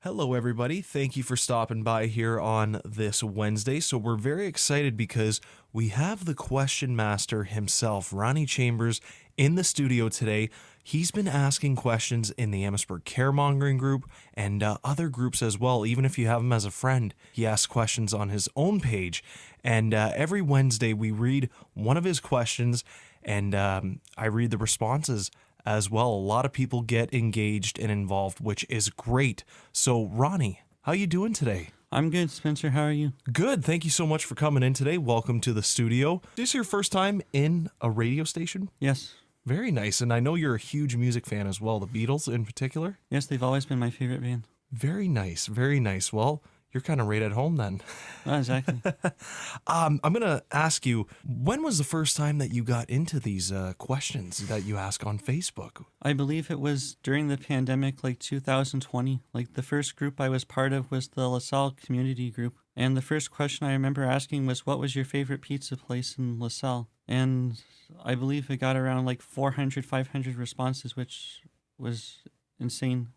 Hello, everybody. Thank you for stopping by here on this Wednesday. So we're very excited because we have the question master himself, Ronnie Chambers, in the studio today. He's been asking questions in the Amherstburg Caremongering Group and other groups as well. Even if you have him as a friend, he asks questions on his own page. And every Wednesday we read one of his questions and I read the responses as well. A lot of people get engaged and involved, which is great. So, Ronnie, how you doing today? I'm good, Spencer. How are you? Good. Thank you so much for coming in today. Welcome to the studio. Is this your first time in a radio station? Yes. Very nice. And I know you're a huge music fan as well, the Beatles in particular. Yes, they've always been my favorite band. Very nice. Very nice. Well, you're kind of right at home then. Not exactly. I'm going to ask you, when was the first time that you got into these questions that you ask on Facebook? I believe it was during the pandemic, like 2020. Like the first group I was part of was the LaSalle community group. And the first question I remember asking was, what was your favorite pizza place in LaSalle? And I believe it got around like 400, 500 responses, which was insane.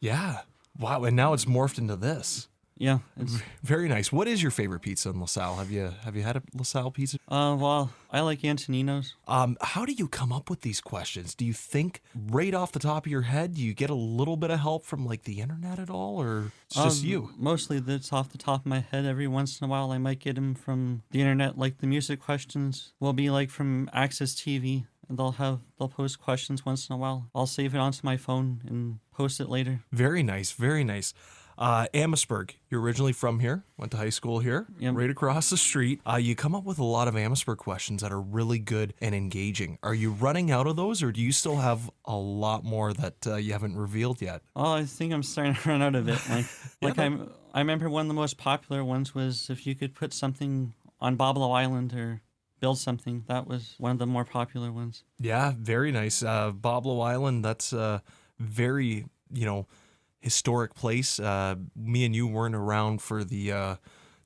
Yeah. Wow. And now it's morphed into this. Yeah, it's Very nice. What is your favorite pizza in LaSalle? Have you had a LaSalle pizza? well, I like Antonino's. How do you come up with these questions? Do you think right off the top of your head? Do you get a little bit of help from like the internet at all, or it's just you? Mostly that's off the top of my head. Every once in a while I might get them from the internet. Like the music questions will be like from Access TV. And they'll post questions once in a while. I'll save it onto my phone and post it later. Very nice. Very nice. Amherstburg, you're originally from here, went to high school here, Yep. right across the street. You come up with a lot of Amherstburg questions that are really good and engaging. Are you running out of those, or do you still have a lot more that you haven't revealed yet? Oh, I think I'm starting to run out of it. I remember one of the most popular ones was if you could put something on Boblo Island or build something. That was one of the more popular ones. Yeah, very nice. Boblo Island, that's a very, historic place. Me and you weren't around for the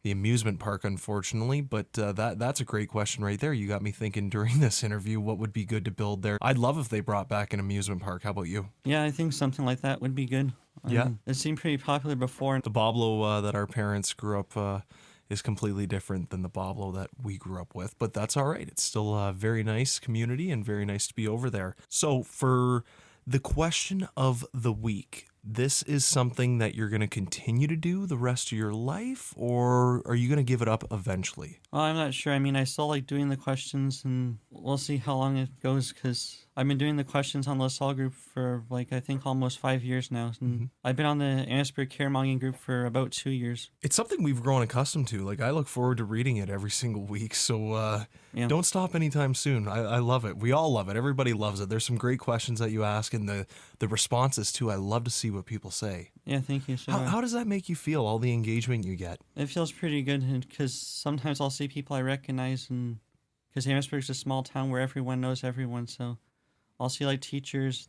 amusement park, unfortunately, but that's a great question right there. You got me thinking during this interview, what would be good to build there? I'd love if they brought back an amusement park. How about you? Yeah, I think something like that would be good. Yeah. It seemed pretty popular before. The Boblo that our parents grew up is completely different than the Boblo that we grew up with, but that's all right. It's still a very nice community and very nice to be over there. So for the question of the week, this is something that you're going to continue to do the rest of your life, or are you going to give it up eventually? Well, I'm not sure. I mean, I still like doing the questions, and we'll see how long it goes, because I've been doing the questions on LaSalle Group for, I think almost 5 years now. And I've been on the Amherstburg Caremongering Group for about 2 years. It's something we've grown accustomed to. I look forward to reading it every single week, so Yeah. don't stop anytime soon. I love it. We all love it. Everybody loves it. There's some great questions that you ask, and the responses, too. I love to see what people say. Yeah, thank you. So How does that make you feel, all the engagement you get? it feels pretty good, because sometimes I'll see people I recognize, and because Amherstburg's a small town where everyone knows everyone, so I'll see teachers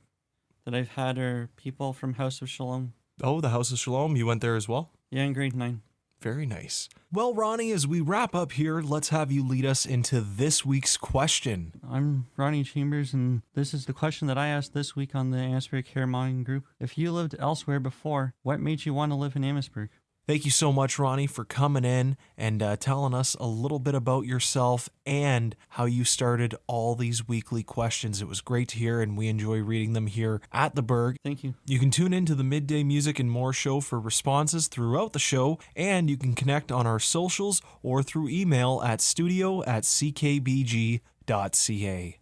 that I've had or people from House of Shalom. Oh, the House of Shalom, you went there as well? Yeah, in grade 9. Very nice. Well, Ronnie, as we wrap up here, let's have you lead us into this week's question. I'm Ronnie Chambers, and this is the question that I asked this week on the Amherstburg Caremongering Group. If you lived elsewhere before, what made you want to live in Amherstburg? Thank you so much, Ronnie, for coming in and telling us a little bit about yourself and how you started all these weekly questions. It was great to hear, and we enjoy reading them here at the Berg. Thank you. You can tune into the Midday Music and More show for responses throughout the show, and you can connect on our socials or through email at studio@ckbg.ca.